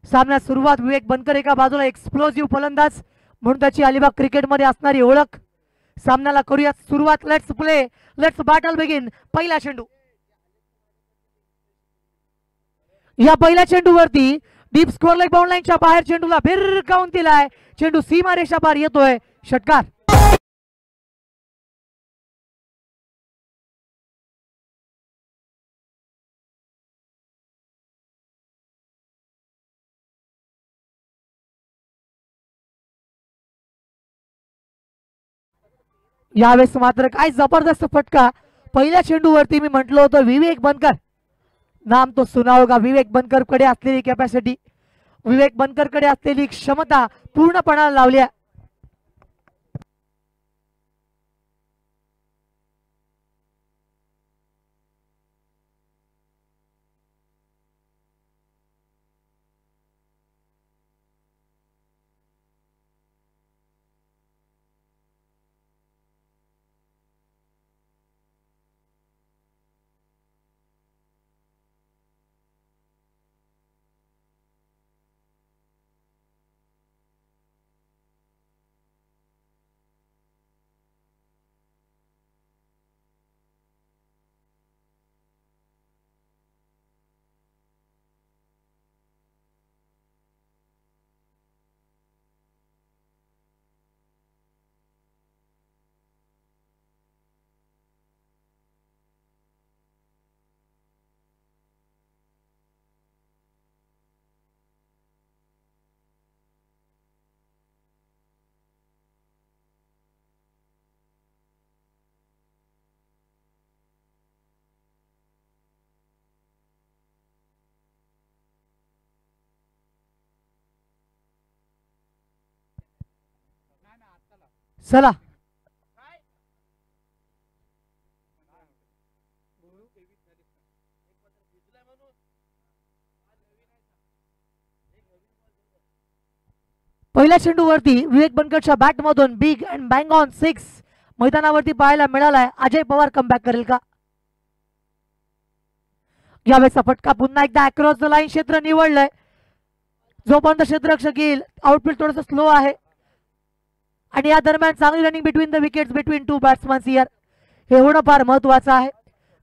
सामन्यात सुरुवात विवेक बनकर एका बाजूला एक्सप्लोसिव्ह फलंदाज म्हणून त्याची अलिबाग क्रिकेटमध्ये असणारी ओळख. सामन्याला करूया सुरुवात. Let's play, let's battle begin. पहिला चेंडू. या पहिल्या चेंडूवरती डीप स्कोअर लाईन बाउंड लाईनच्या बाहेर चेंडूला भिरकावून दिलाय. चेंडू सीमारेषा पार येतोय. षटकार. यावेळेस मात्र काय जबरदस्त फटका. पहिल्या चेंडूवरती मी म्हटलं होतं विवेक बनकर, नाम तो सुना होगा. विवेक बनकर कडे असलेली कॅपॅसिटी, विवेक बनकर कडे असलेली क्षमता पूर्णपणाला लावल्या. चला पहिल्या चेंडूवरती विवेक बनकरच्या बॅट मधून बिग अँड बँग ऑन 6 मैदानावरती पाहायला मिळालाय. अजय पवार कमबॅक करेल का? यावेळेचा फटका पुन्हा एकदा अक्रॉस द लाईन क्षेत्र निवडलंय. जोपर्यंत क्षेत्ररक्षक येईल, आउटफील्ड थोडंसं स्लो आहे आणि या दरम्यान चांगली running between the wickets between two batsmans here. हे होणं फार महत्वाचं आहे,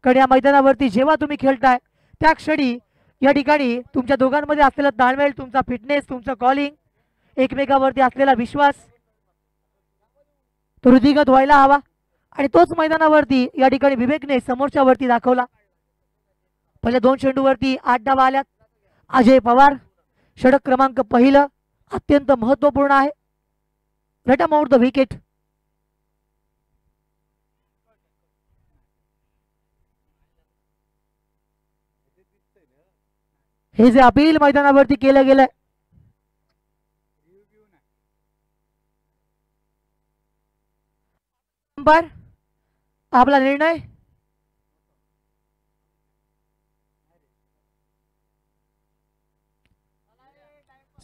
कारण या मैदानावरती जेव्हा तुम्ही खेळताय त्या क्षणी या ठिकाणी तुमच्या दोघांमध्ये असलेला ताळमेळ, तुमचा फिटनेस, तुमचं कॉलिंग, एकमेकावरती असलेला विश्वास तो हृदयगत व्हायला हवा. आणि तोच मैदानावरती या ठिकाणी विवेकने समोरच्या वरती दाखवला. पहिल्या 2 चेंडूवरती 8 धावा आल्यात. अजय पवार षटक क्रमांक पहिलं अत्यंत महत्वपूर्ण आहे. Let him out the wicket. हे जे अपील मैदानावरती केलं गेलंय, आपला निर्णय.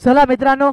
चला मित्रांनो,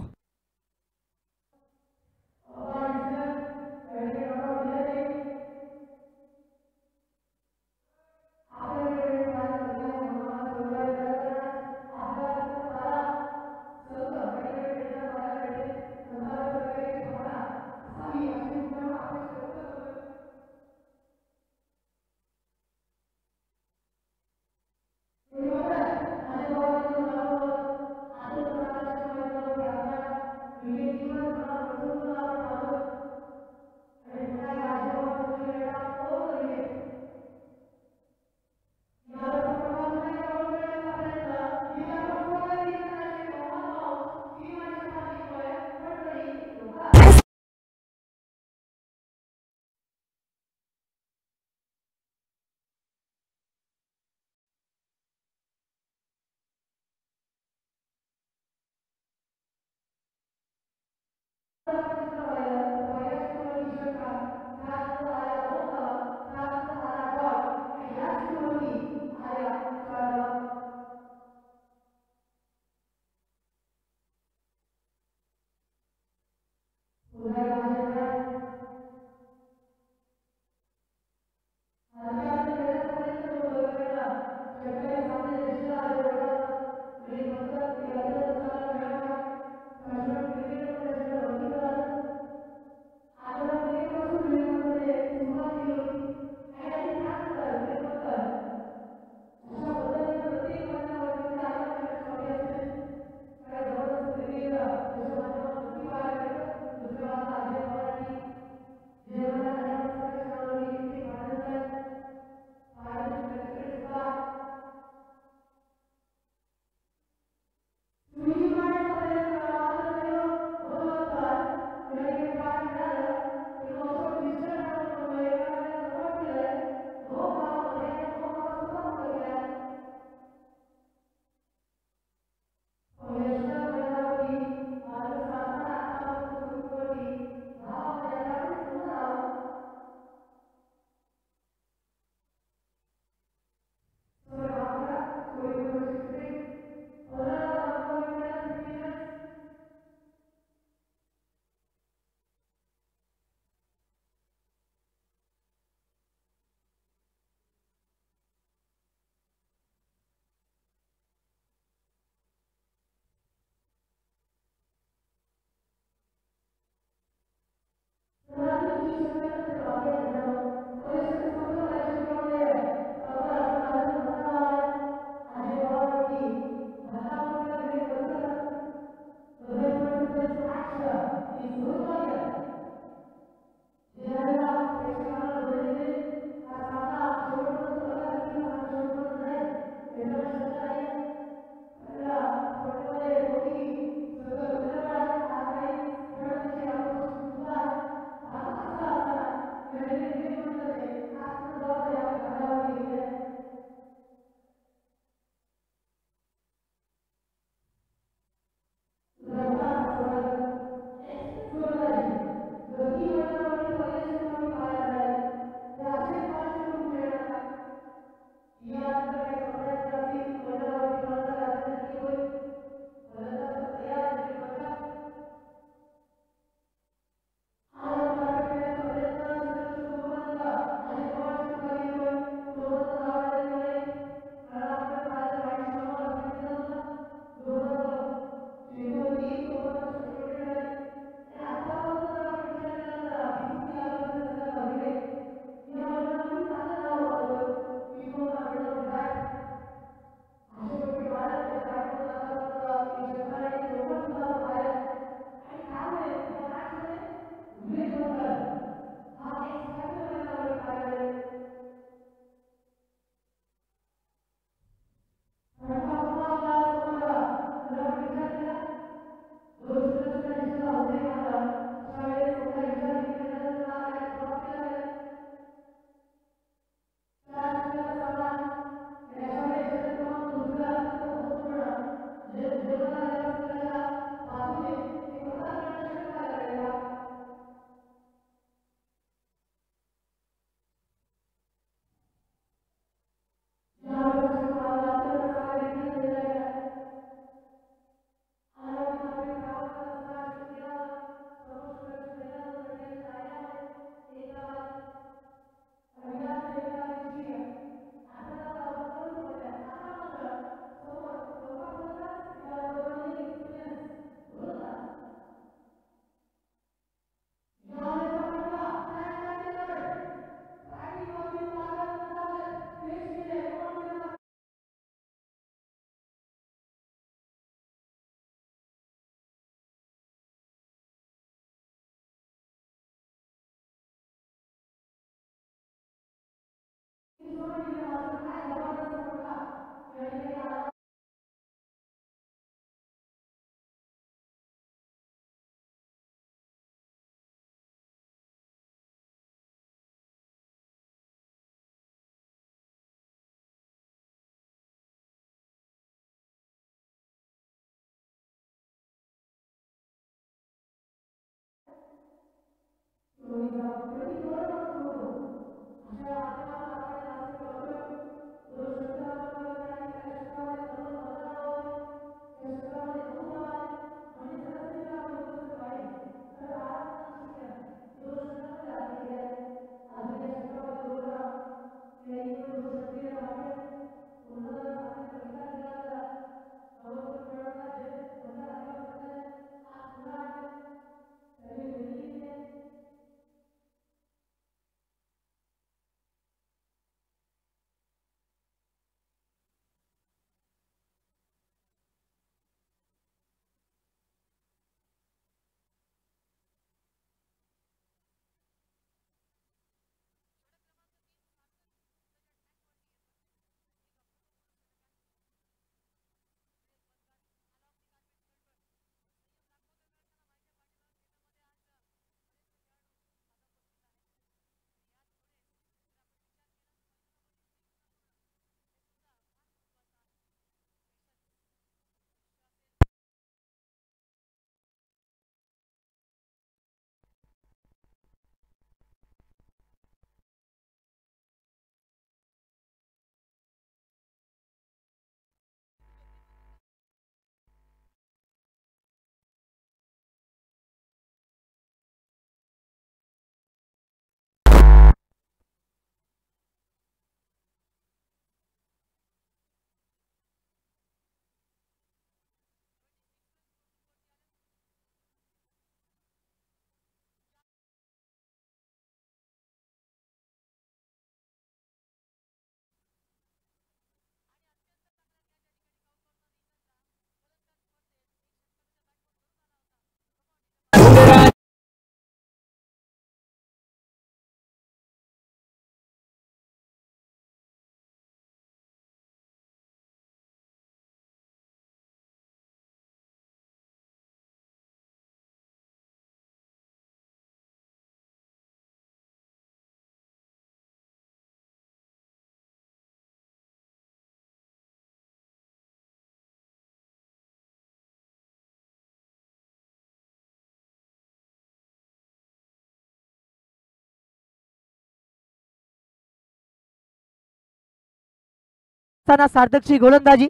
सार्थकची गोलंदाजी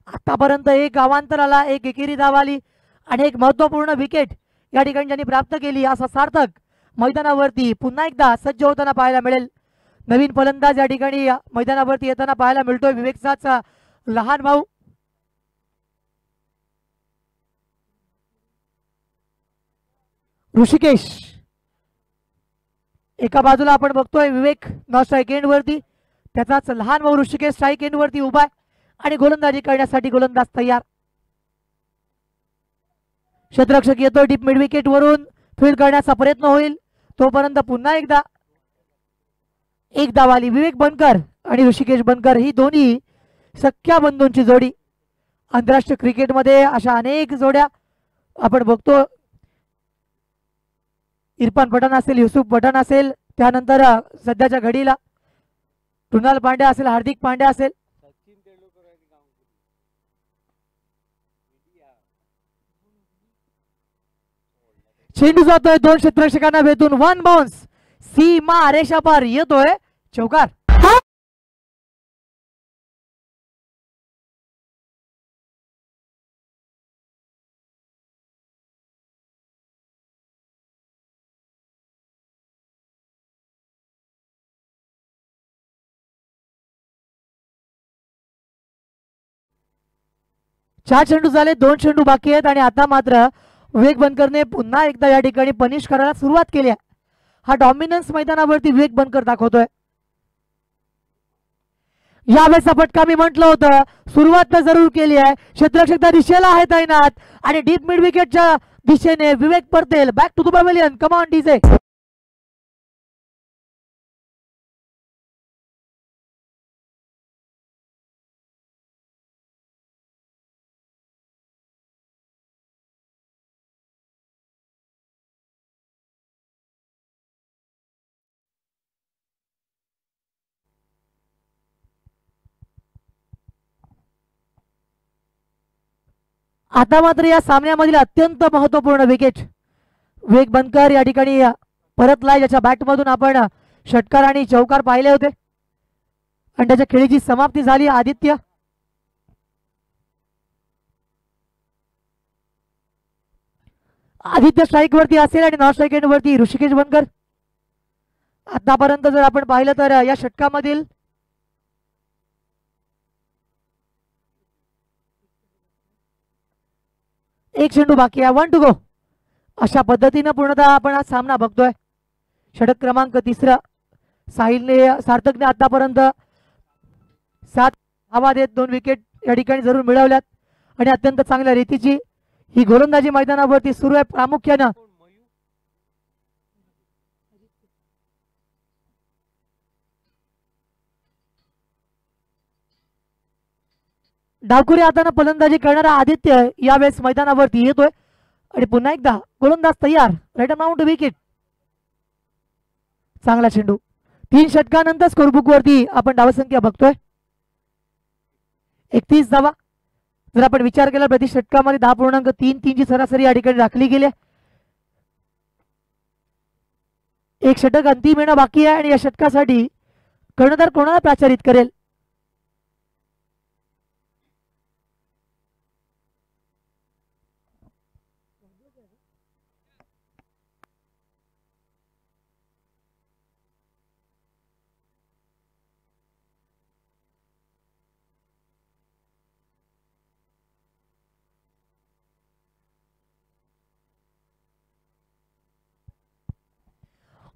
आतापर्यंत एक गावांतराला एक एकेरी धाव आली आणि एक महत्वपूर्ण विकेट या ठिकाणी ज्यांनी प्राप्त केली असा सार्थक मैदानावरती पुन्हा एकदा सज्ज होताना पाहायला मिळेल. नवीन फलंदाज या ठिकाणी मैदानावरती येताना पाहायला मिळतोय विवेकचा लहान भाऊ ऋषिकेश. एका बाजूला आपण बघतोय विवेक नॉन स्ट्राईक एंड वरती, त्याचाच लहान भाऊ ऋषिकेश स्ट्राईक एंड वरती उभा आहे आणि गोलंदाजी करण्यासाठी गोलंदाज तयार. क्षेत्ररक्षक येतो डीप मिड विकेट वरून फील्ड करण्याचा प्रयत्न होईल तोपर्यंत पुन्हा एकदा एक धाव आली. विवेक बनकर आणि ऋषिकेश बनकर ही दोन्ही सख्या बंधूंची जोडी. आंतरराष्ट्रीय क्रिकेटमध्ये अशा अनेक जोड्या आपण बघतो. इरफान पठाण असेल, युसुफ पठाण असेल, त्यानंतर सध्याच्या घडीला कृणाल पांड्या असेल, हार्दिक पांड्या असेल. चेंडू जातोय दोन क्षेत्ररक्षकांना भेटून वन बाउन्स सीमा रेषा पार येतोय चौकार. चार चेंडू झाले, दोन चेंडू बाकी आहेत आणि आता मात्र विवेक बनकरने पुन्हा एकदा या ठिकाणी पनिश करायला सुरुवात केली आहे. हा डॉमिनन्स मैदानावरती विवेक बनकर दाखवतोय. यावेळेचा फटका मी म्हटलं होतं, सुरुवात तर जरूर केली आहे. क्षेत्ररक्षक त्या दिशेला आहे तैनात आणि डीप मिड विकेटच्या दिशेने Vivek Patel back to the pavilion. Come on DJ. आता मात्र या सामन्यामधील अत्यंत महत्वपूर्ण विकेट वेग बनकर या ठिकाणी परतलाय, ज्याच्या बॅटमधून आपण षटकार आणि चौकार पाहिले होते आणि त्याच्या खेळीची समाप्ती झाली. आदित्य स्ट्राईक वरती असेल आणि नॉन स्ट्राईक एंड वरती ऋषिकेश बनकर. आतापर्यंत जर आपण पाहिलं तर या षटकामधील एक चेंडू बाकी आहे, 1 to go. अशा पद्धतीनं पूर्णतः आपण हा सामना बघतोय. षटक क्रमांक 3 सार्थकने आतापर्यंत 7 धावा देत 2 विकेट या ठिकाणी जरूर मिळवल्यात आणि अत्यंत चांगल्या रीतीची ही गोलंदाजी मैदानावरती सुरू आहे. प्रामुख्यानं डावखुरी हाताने फलंदाजी करणारा आदित्य यावेळेस मैदानावरती येतोय आणि पुन्हा एकदा गोलंदाज तयार. Right amount wicket. चांगला चेंडू. 3 षटकानंतर स्कोरबुक वरती आपण धावसंख्या बघतोय 31 धावा. जर आपण विचार केला प्रति षटकामध्ये 10.33 ची सरासरी या ठिकाणी राखली गेली. एक षटक अंतिम येणं बाकी आहे आणि या षटकासाठी कर्णधार कोणाला प्राचारित करेल?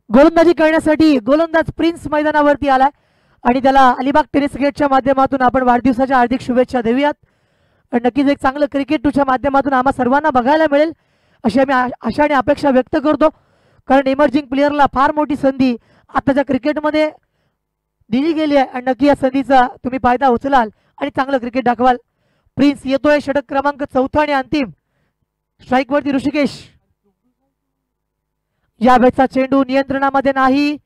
गोलंदाजी करण्यासाठी गोलंदाज प्रिन्स मैदानावरती आलाय आणि त्याला अलिबाग टेनिस गेटच्या माध्यमातून आपण वाढदिवसाच्या हार्दिक शुभेच्छा देऊयात. नक्कीच एक चांगलं क्रिकेट तुझ्या माध्यमातून आम्हा सर्वांना बघायला मिळेल अशी आम्ही आशा आणि अपेक्षा व्यक्त करतो, कारण इमर्जिंग प्लेअरला फार मोठी संधी आताच्या क्रिकेटमध्ये दिली गेली आहे आणि नक्की या संधीचा तुम्ही फायदा उचलाल आणि चांगलं क्रिकेट दाखवाल. प्रिन्स येतोय. षटक क्रमांक 4 आणि अंतिम. स्ट्राईक वरती ऋषिकेश. या बॅटचा चेंडू नियंत्रणामध्ये नाही.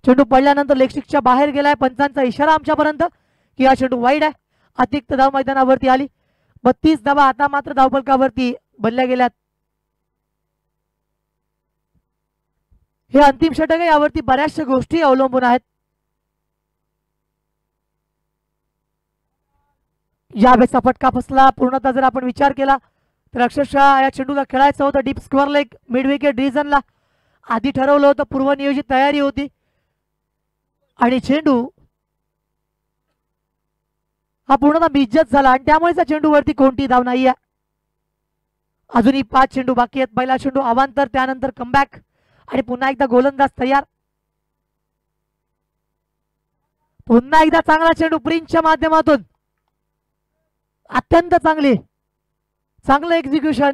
चेंडू पडल्यानंतर लेगस्टिकच्या बाहेर गेलाय. पंचांचा इशारा आमच्यापर्यंत की हा चेंडू वाईड आहे. अतिरिक्त धाव मैदानावरती आली. 32 धावा आता मात्र धावफलकावरती बनल्या गेल्यात. हे अंतिम षटक आहे, यावरती बऱ्याचशा गोष्टी अवलंबून आहेत. या बॅटचा फटका फसला. पूर्णतः जर आपण विचार केला तर अक्षरशः या चेंडूला खेळायचं होतं deep square leg mid wicket डिव्हिजनला. आधी ठरवलं होतं, पूर्वनियोजित तयारी होती आणि चेंडू हा पूर्णतः मिज्जत झाला आणि त्यामुळे चेंडू वरती कोणती धाव नाही आहे. अजूनही 5 चेंडू बाकी आहेत. पहिला चेंडू अवांतर, त्यानंतर कमबॅक आणि पुन्हा एकदा गोलंदाज तयार. पुन्हा एकदा चांगला चेंडू प्रिन्सच्या माध्यमातून. अत्यंत चांगलं एक्झिक्युशन,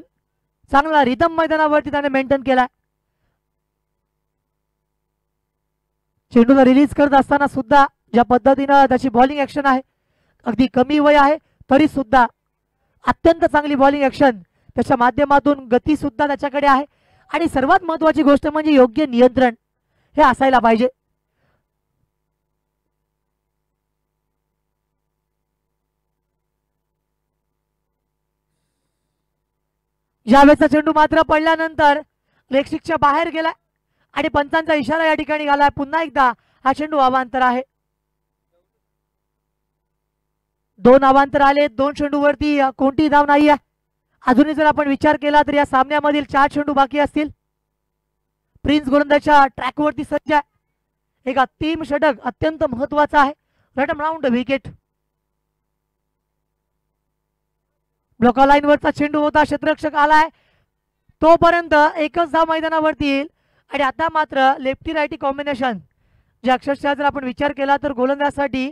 चांगला रिदम मैदानावरती त्याने मेंटेन केलाय. चेंडूला रिलीज करत असताना सुद्धा ज्या पद्धतीनं त्याची बॉलिंग ऍक्शन आहे, अगदी कमी वय आहे तरी सुद्धा अत्यंत चांगली बॉलिंग ऍक्शन, त्याच्या माध्यमातून गती सुद्धा त्याच्याकडे आहे आणि सर्वात महत्वाची गोष्ट म्हणजे योग्य नियंत्रण हे असायला पाहिजे. यावेळेचा चेंडू मात्र पडल्यानंतर लेगस्टिकच्या बाहेर गेला आणि पंचांचा इशारा या ठिकाणी आलाय. पुन्हा एकदा हा चेंडू अवांतर आहे. 2 अवांतर आले. 2 चेंडूवरती कोणती धाव नाही आहे. अजूनही जर आपण विचार केला तर या सामन्यामधील 4 चेंडू बाकी असतील. प्रिन्स गोलंदाजच्या ट्रॅकवरती सज्ज आहे. एक अंतिम षटक अत्यंत महत्वाचा आहे. Run round wicket. ब्लॉका लाईन वरचा चेंडू होता. क्षेत्ररक्षक आलाय तोपर्यंत एकच धाव मैदानावरती येईल आणि आता मात्र लेफ्टी रायटी कॉम्बिनेशन जे अक्षरशः जर आपण विचार केला तर गोलंदाजासाठी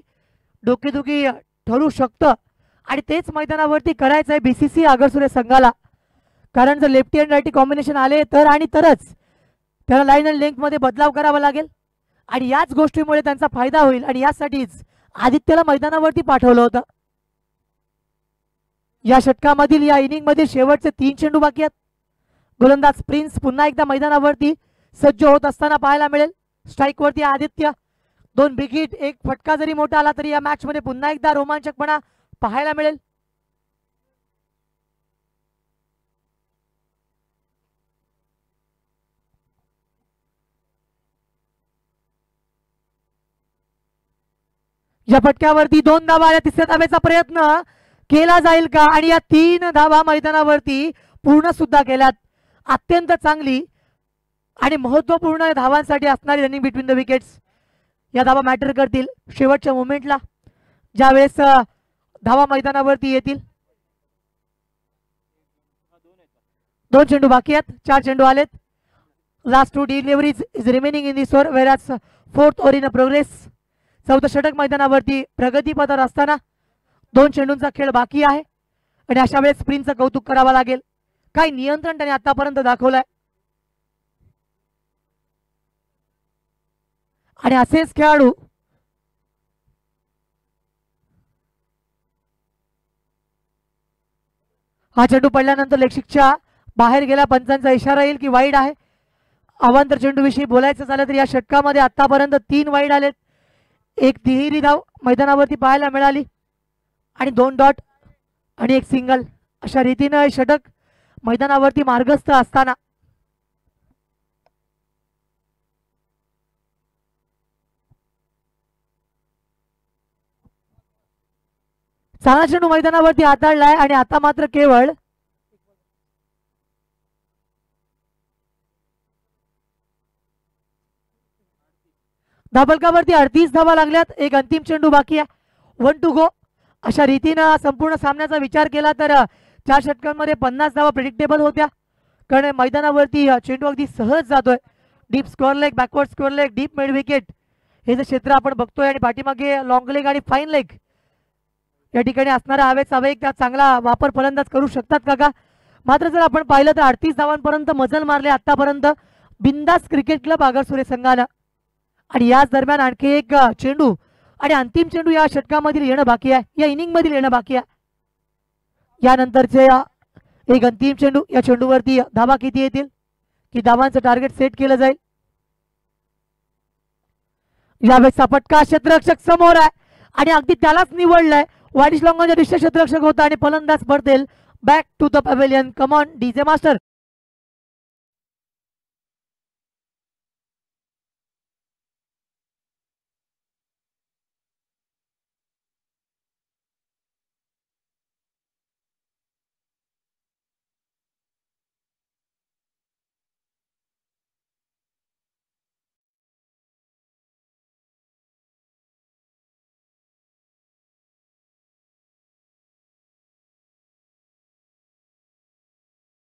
डोकेदुखी ठरू शकतं आणि तेच मैदानावरती करायचं आहे बीसीसी आगरसुरे संघाला, कारण जर लेफ्टी अँड रायटी कॉम्बिनेशन आले तर आणि तरच त्याला लाईन अँड लेंथ मध्ये बदलाव करावा लागेल आणि याच गोष्टीमुळे त्यांचा फायदा होईल आणि यासाठीच आदित्यला मैदानावरती पाठवलं होतं. या षटकामधील या इनिंग मधील शेवटचे 3 चेंडू बाकी आहेत. गोलंदाज प्रिन्स पुन्हा एकदा मैदानावरती सज्ज होत असताना पाहायला मिळेल. स्ट्राईक वरती आदित्य. 2 बिग हिट, एक फटका जरी मोठा आला तरी या मॅच मध्ये पुन्हा एकदा रोमांचकपणा पाहायला मिळेल. या फटक्यावरती 2 धावा आल्या. तिसऱ्या धावेचा प्रयत्न केला जाईल का? आणि या 3 धावा मैदानावरती पूर्ण सुद्धा केल्यात. अत्यंत चांगली आणि महत्वपूर्ण धावांसाठी असणारी रनिंग बिटवीन द विकेट्स. या धावा मॅटर करतील शेवटच्या मोमेंटला, ज्यावेळेस धावा मैदानावरती येतील. 2 चेंडू बाकी आहेत, 4 चेंडू आलेत. Last 2 deliveries is remaining in this over, whereas 4th over in progress. 14 षटक मैदानावरती प्रगतीपथावर असताना 2 चेंडूंचा खेळ बाकी आहे आणि अशा वेळेस स्प्रिंटचं कौतुक करावं लागेल. काय नियंत्रण त्याने आतापर्यंत दाखवलंय आणि असेच खेळाडू हा चेंडू पडल्यानंतर लेगशिकच्या बाहेर गेला. पंचांचा इशारा येईल की वाईड आहे. अवांतर चेंडू विषयी बोलायचं झालं तर या षटकामध्ये आतापर्यंत 3 वाईड आलेत. एक तिहेरी धाव मैदानावरती पाहायला मिळाली आणि 2 डॉट आणि एक सिंगल. अशा रीतीनं हे षटक मैदानावरती मार्गस्थ असताना चांगला चेंडू मैदानावरती हाताळलाय आणि आता मात्र केवळ धाबलकावरती 38 धावा लागल्यात. एक अंतिम चेंडू बाकी आहे. 1 टू गो. अशा रीतीनं संपूर्ण सामन्याचा विचार केला तर 4 षटकांमध्ये 50 धावा प्रेडिक्टेबल होत्या, कारण मैदानावरती चेंडू अगदी सहज जातोय. Deep square leg, backward square leg, deep mid wicket हे जे क्षेत्र आपण बघतोय आणि पाठीमागे लॉंग लेग आणि फाईन लेग या ठिकाणी असणारा हवेचा वेग त्या चांगला वापर फलंदाज करू शकतात का? मात्र जर आपण पाहिलं तर 38 धावांपर्यंत मजल मारले आतापर्यंत बिंदास क्रिकेट क्लब आगरसुरे संघानं. आणि याच दरम्यान आणखी एक चेंडू आणि अंतिम चेंडू या षटकामधील येणं बाकी आहे, या इनिंग मधील येणं बाकी आहे. यानंतरचे एक अंतिम चेंडू, या चेंडूवरती धावा किती येतील, की धावांचं टार्गेट सेट केलं जाईल. यावेळेचा फटका क्षेत्ररक्षक समोर आहे आणि अगदी त्यालाच निवडलंय. वाडिश लॉंगनच्या दृश्य क्षेत्ररक्षक होता आणि फलंदाज पडतील back to the pavilion. Come on DJ master.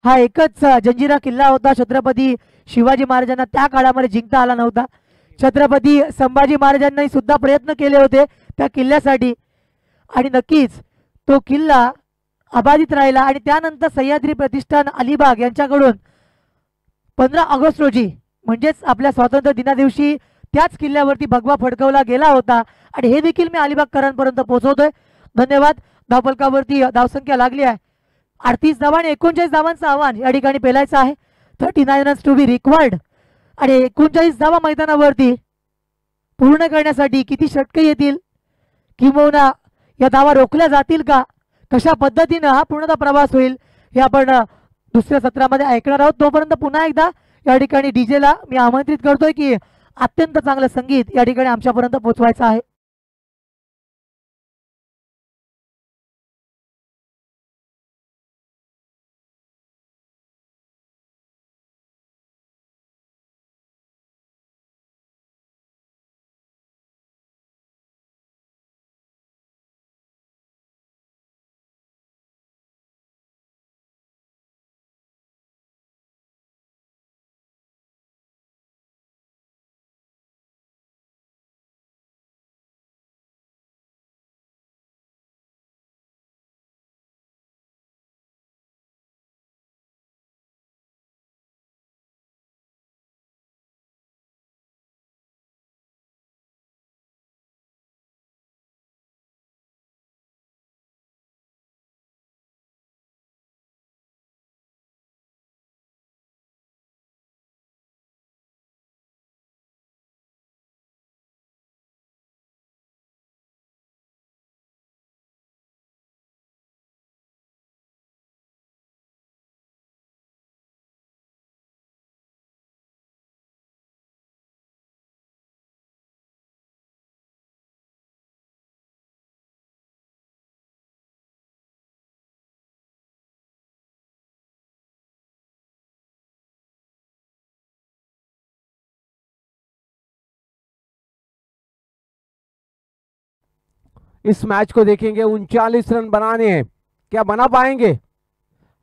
हा एकच जंजिरा किल्ला होता छत्रपती शिवाजी महाराजांना त्या काळामध्ये जिंकता आला नव्हता. छत्रपती संभाजी महाराजांनी सुद्धा प्रयत्न केले होते त्या किल्ल्यासाठी आणि नक्कीच तो किल्ला अबाधित राहिला. आणि त्यानंतर सह्याद्री प्रतिष्ठान अलिबाग यांच्याकडून 15 ऑगस्ट रोजी म्हणजेच आपल्या स्वातंत्र्य दिना दिवशी त्याच किल्ल्यावरती भगवा फडकवला गेला होता आणि हे देखील मी अलिबागकरांपर्यंत पोहोचवतोय. धन्यवाद. धावफलकावरती धावसंख्या लागली आहे 38 धावा आणि 39 धावांचं आव्हान या ठिकाणी पेलायचं आहे. 39 रन्स टू बी रिक्वायर्ड आणि 39 धावा मैदानावरती पूर्ण करण्यासाठी किती षटके येतील, किंबहुना या धावा रोखल्या जातील का, कशा पद्धतीनं हा पूर्णतः प्रवास होईल हे आपण दुसऱ्या सत्रामध्ये ऐकणार आहोत. तोपर्यंत पुन्हा एकदा या ठिकाणी डीजेला मी आमंत्रित करतोय की अत्यंत चांगलं संगीत या ठिकाणी आमच्यापर्यंत पोहोचवायचं आहे. इस मैच को देखेंगे। 39 रन बनाने हैं, क्या बना पाएंगे?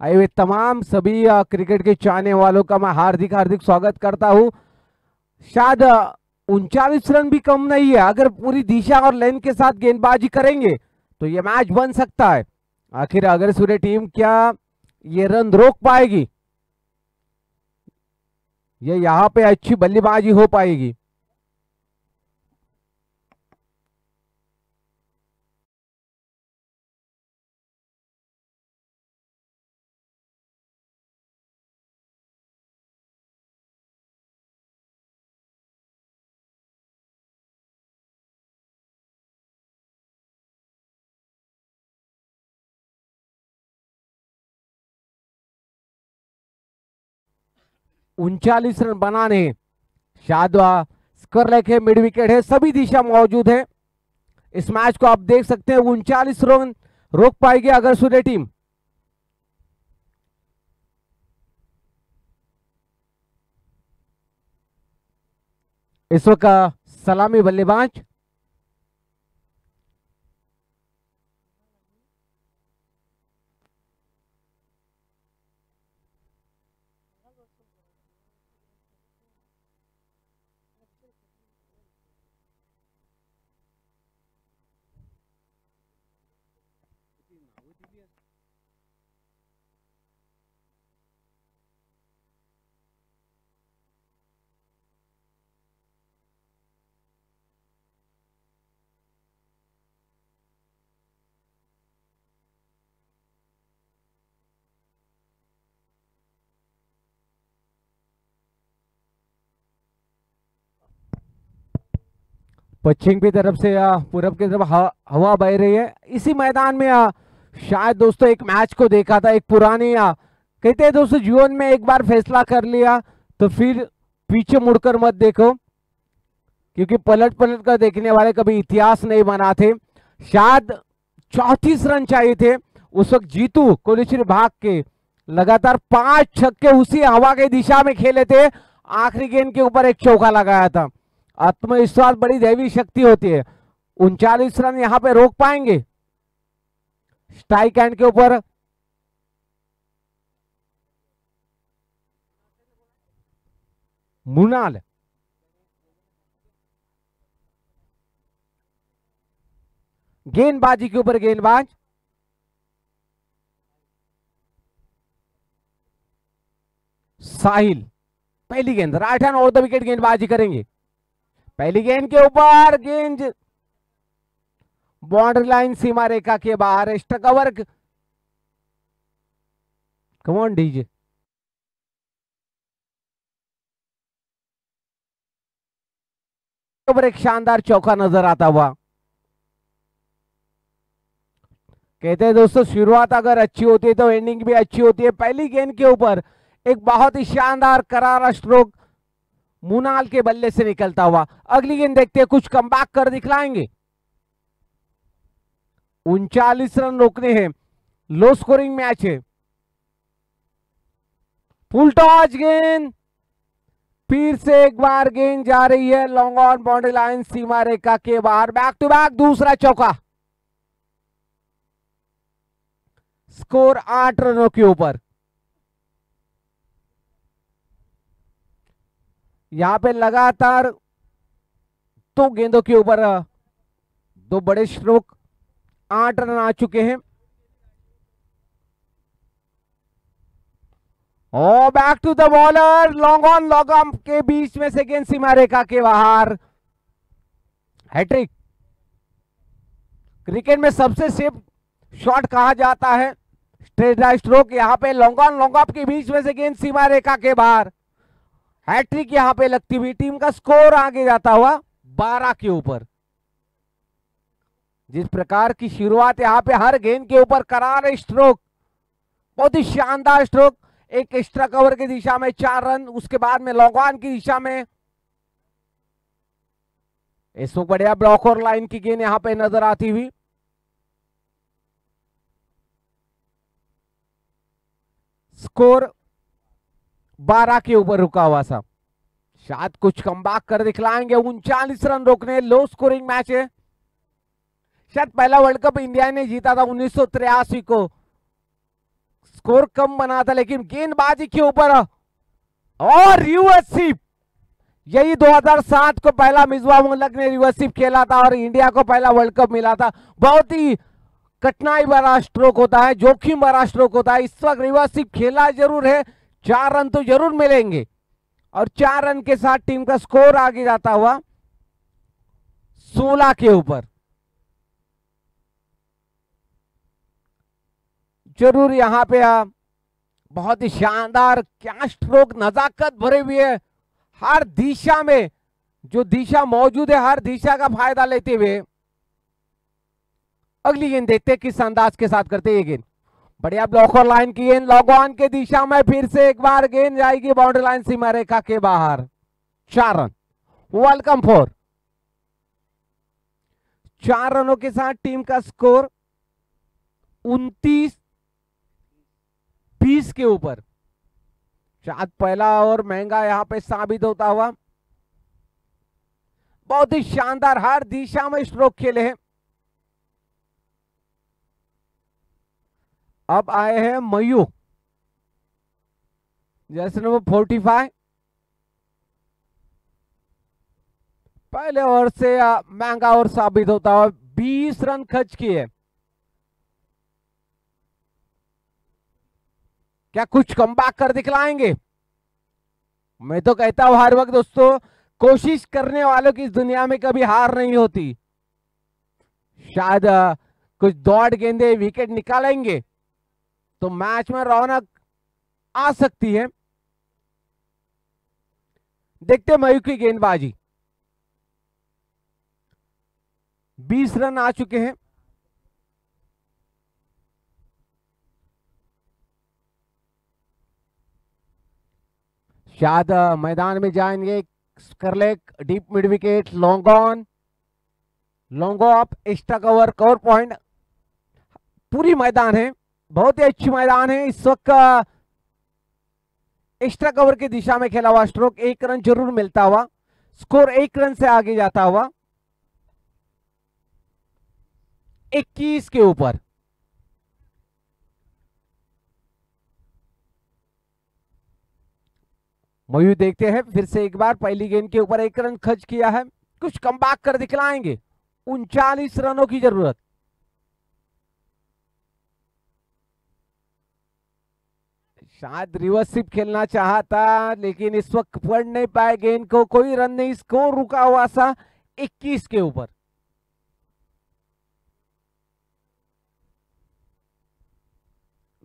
आए हुए तमाम सभी क्रिकेट के चाहने वालों का मैं हार्दिक हार्दिक स्वागत करता हूं। शायद 39 रन भी कम नहीं है। अगर पूरी दिशा और लेंथ के साथ गेंदबाजी करेंगे तो ये मैच बन सकता है। आखिर अगर सूर्य टीम क्या ये रन रोक पाएगी, ये यहां पे अच्छी बल्लेबाजी हो पाएगी? उनचालीस रन बनाने, शायद स्कोर लेके मिड विकेट है, सभी दिशा मौजूद है। इस मैच को आप देख सकते हैं। 39 रन रोक पाएगी अगर सूर्य टीम? इस वक्त सलामी बल्लेबाज पश्चिम की तरफ से पूरब की तरफ हवा बह रही है। इसी मैदान में शायद दोस्तों एक मैच को देखा था, एक पुरानी कहते हैं दोस्तों जीवन में एक बार फैसला कर लिया तो फिर पीछे मुड़कर मत देखो, क्योंकि पलट पलट कर देखने वाले कभी इतिहास नहीं बनाते। शायद 34 रन चाहिए थे उस वक्त। जीतू कोहलीश्वरी भाग के लगातार 5 छक्के उसी हवा के दिशा में खेले थे। आखिरी गेंद के ऊपर एक चौका लगाया था। आत्मविश्वास बड़ी दैवी शक्ति होती है। 39 रन यहां पे रोक पाएंगे? स्ट्राइक हैंड के ऊपर मुनाल, गेंदबाजी के ऊपर गेंदबाज साहिल। पहली गेंद राइट हैंड और द विकेट गेंदबाजी करेंगे। पहली गेंद के ऊपर गेंद बाउंड्री लाइन सीमा रेखा के बाहर। Extra cover, come on DJ. एक शानदार चौका नजर आता हुआ। कहते हैं दोस्तों शुरुआत अगर अच्छी होती है तो एंडिंग भी अच्छी होती है। पहली गेंद के ऊपर एक बहुत ही शानदार करारा स्ट्रोक मुनाल के बल्ले से निकलता हुआ। अगली गेंद देखते हैं, कुछ कमबैक कर दिखलाएंगे। 39 रन रोकने हैं, लो स्कोरिंग मैच है। फुल टॉस गेंद, फिर से एक बार गेंद जा रही है लॉन्ग ऑन बाउंड्री लाइन सीमा रेखा के बाहर। बैक टू बैक दूसरा चौका। स्कोर 8 रनों के ऊपर। यहां पे लगातार 2 गेंदों के ऊपर 2 बड़े स्ट्रोक, 8 रन आ चुके हैं। और back to the bowler, long on long off के बीच में से गेंद सीमा रेखा के बाहर। हैट्रिक। क्रिकेट में सबसे सेफ शॉट कहा जाता है स्ट्रेट ड्राइव स्ट्रोक। यहां पे लॉन्ग ऑन लॉन्ग ऑफ के बीच में से गेंद सीमा रेखा के बाहर। हैट्रिक यहां पे लगती हुई टीम का स्कोर आगे जाता हुआ 12 के ऊपर। जिस प्रकार की शुरुआत यहां पे हर गेंद के ऊपर करार स्ट्रोक, बहुत ही शानदार स्ट्रोक। एक एक्स्ट्रा कवर की दिशा में 4 रन, उसके बाद में लॉन्ग ऑन की दिशा में इसको बढ़िया ब्लॉक और लाइन की गेंद यहां पे नजर आती हुई। स्कोर 12 के ऊपर रुका हुआ सा। शायद कुछ कमबैक कर दिखलाएंगे। 39 रन रोकने, लो स्कोरिंग मैच है। शायद पहला वर्ल्ड कप इंडिया ने जीता था 1983 को। स्कोर कम बना था लेकिन गेंदबाजी के ऊपर और रिवर्स स्वीप, यही 2007 को पहला मिसबा मुल्क ने रिवर्स स्वीप खेला था और इंडिया को पहला वर्ल्ड कप मिला था। बहुत ही कठिनाई भरा स्ट्रोक होता है, जोखिम भरा स्ट्रोक होता है। इस वक्त रिवर्स स्वीप खेला जरूर है, 4 रन तो जरूर मिलेंगे और 4 रन के साथ टीम का स्कोर आगे जाता हुआ 16 के ऊपर। जरूर यहां पे बहुत ही शानदार क्या स्ट्रोक, नजाकत भरे हुए है, हर दिशा में जो दिशा मौजूद है हर दिशा का फायदा लेते हुए अगली गेंद देखते हैं किस अंदाज के साथ करते हैं ये गेंद। बढ़िया ब्लॉक और लाइन की गेंद, लॉग ऑन के दिशा में फिर से एक बार गेंद जाएगी बाउंड्री लाइन सीमा रेखा के बाहर। 4 रन, वेलकम 4। 4 रनों के साथ टीम का स्कोर 29-20 के ऊपर। शायद पहला और महंगा यहां पे साबित होता हुआ। बहुत ही शानदार हर दिशा में स्ट्रोक खेले हैं। अब आए हैं मयू, जैसे नंबर 45। पहले ओवर से महंगा और साबित होता हुआ 20 रन खर्च किए। क्या कुछ कमबैक कर दिखलाएंगे? मैं तो कहता हूं हर वक्त दोस्तों, कोशिश करने वालों की इस दुनिया में कभी हार नहीं होती। शायद कुछ दौड़ गेंदे विकेट निकालेंगे तो मैच में रौनक आ सकती है। देखते मयूर की गेंदबाजी। 20 रन आ चुके हैं। शायद मैदान में जाएंगे, कर ले deep mid wicket, long on, long off, extra cover, cover point, पूरी मैदान है, बहुत ही अच्छी मैदान है। इस वक्त एक्स्ट्रा कवर की दिशा में खेला हुआ स्ट्रोक 1 रन जरूर मिलता हुआ, स्कोर 1 रन से आगे जाता हुआ 21 के ऊपर। मयूर देखते हैं फिर से एक बार, पहली गेंद के ऊपर 1 रन खर्च किया है, कुछ कमबैक कर दिखलाएंगे। 39 रनों की जरूरत। शायद रिवर्स स्वीप खेलना चाहता लेकिन इस वक्त पढ़ नहीं पाए गेंद को, कोई रन नहीं, स्कोर रुका हुआ सा 21 के ऊपर।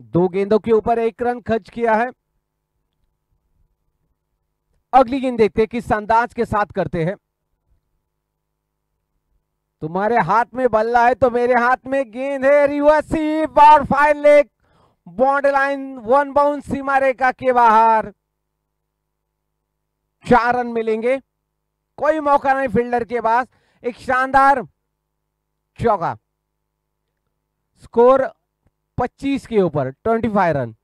दो गेंदों के ऊपर 1 रन खर्च किया है। अगली गेंद देखते हैं किस अंदाज के साथ करते हैं। तुम्हारे हाथ में बल्ला है तो मेरे हाथ में गेंद है। रिवर्स स्वीप और 5 लेग, बॉर्डर लाइन 1 बाउंस सीमा रेखा के बाहर। 4 रन मिलेंगे, कोई मौका नहीं फील्डर के पास। एक शानदार चौका, स्कोर 25 के ऊपर, 25 रन।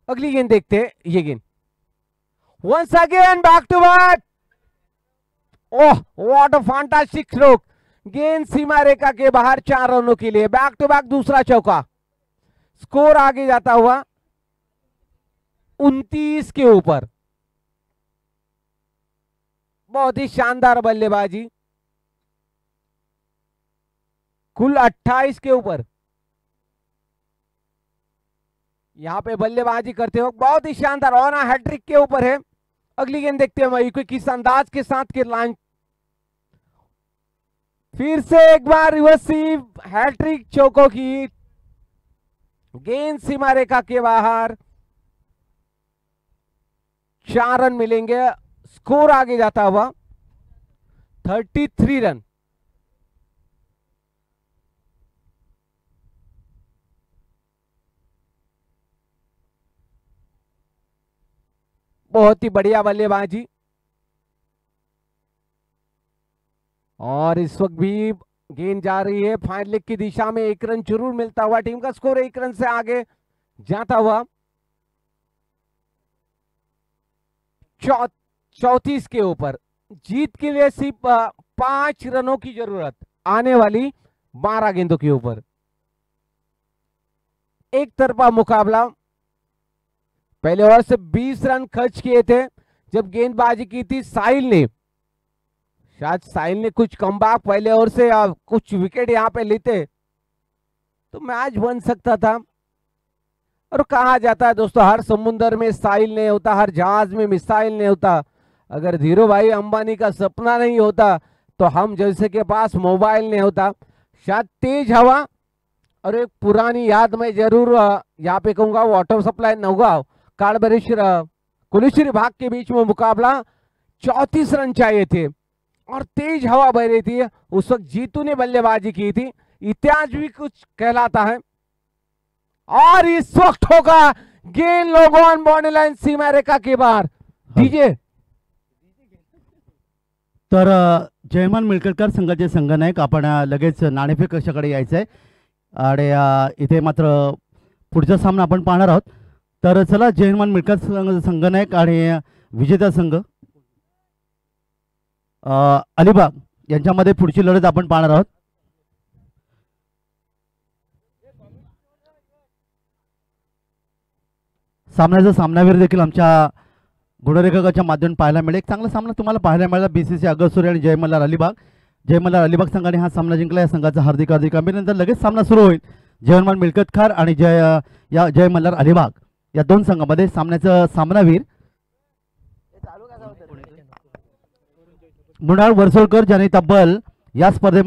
अगली गेंद देखते हैं, ये गेंद once again back to back. Oh what a fantastic stroke, गेंद सीमा रेखा के बाहर 4 रनों के लिए, बैक टू बैक दूसरा चौका, स्कोर आगे जाता हुआ 29 के ऊपर। बहुत ही शानदार बल्लेबाजी, कुल 28 के ऊपर। यहां पे बल्लेबाजी करते हो बहुत ही शानदार, और हैट्रिक के ऊपर है। अगली गेंद देखते हैं मयूर को किस अंदाज के साथ के लाइन। फिर से एक बार रिवर्स स्वीप, हैट्रिक चौकों की, गेंद सीमा रेखा के बाहर। 4 रन मिलेंगे, स्कोर आगे जाता हुआ 33 रन। बहुत ही बढ़िया बल्लेबाजी, और इस वक्त भी गेंद जा रही है फाइन लेग की दिशा में। 1 रन जरूर मिलता हुआ, टीम का स्कोर 1 रन से आगे जाता हुआ। 34 के ऊपर। जीत के लिए सिर्फ 5 रनों की जरूरत आने वाली 12 गेंदों के ऊपर। एक तरफा मुकाबला। पहले ओवर से 20 रन खर्च किए थे जब गेंदबाजी की थी साहिल ने। शायद साहिल ने कुछ कमबैक पहले ओवर से कुछ विकेट यहां पे लेते तो मैच बन सकता था। और कहा जाता है दोस्तों, हर समुंदर में साहिल नहीं होता, हर जहाज में मिसाइल नहीं होता। अगर धीरू भाई अंबानी का सपना नहीं होता तो हम जैसे के पास मोबाइल नहीं होता। शायद तेज हवा और एक पुरानी याद में जरूर यहाँ पे कहूंगा वाटर सप्लाई नौगांव कालबरेश्वर कुलेश्वरी भाग के बीच में मुकाबला। 34 रन चाहिए थे और तेज हवा बह रही थी। उस वक्त जीतू ने बल्लेबाजी की थी। इतिहास भी कुछ कहलाता है। और इस वक्त होगा गेंद लोगों ऑन बाउंड्री लाइन सीमा रेखा के बाहर। डीजे तर जयमान मिळकतकर संघाचे संघनायक आपण लगेच नाणेफेक कक्षाकडे यायचं आहे आणि इथे मात्र पुढचा सामना आपण पाहणार आहोत। तर चला जयमान मिळकत संघनायक आणि विजेता संघ अलिबाग यांच्यामध्ये पुढची लढत आपण पाहणार आहोत। सामन्याचा सामनावीर देखील आमच्या गुणरेखकाच्या माध्यमातून पाहायला मिळेल। एक चांगला सामना तुम्हाला पाहायला मिळाला बीसीसी अगरसुरे आणि जय मल्हार अलिबाग। जय मल्हार अलिबाग संघाने हा सामना जिंकला। या संघाचा हार्दिक हार्दिक अभिनंदन। लगेच सामना सुरू होईल। जयमान मिळकतकर आणि जय मल्हार अलिबाग या दोन संघांमध्ये सामन्याचा सामनावीर मृणाल वर्सोळकर ज्यांनी तब्बल या स्पर्धेमध्ये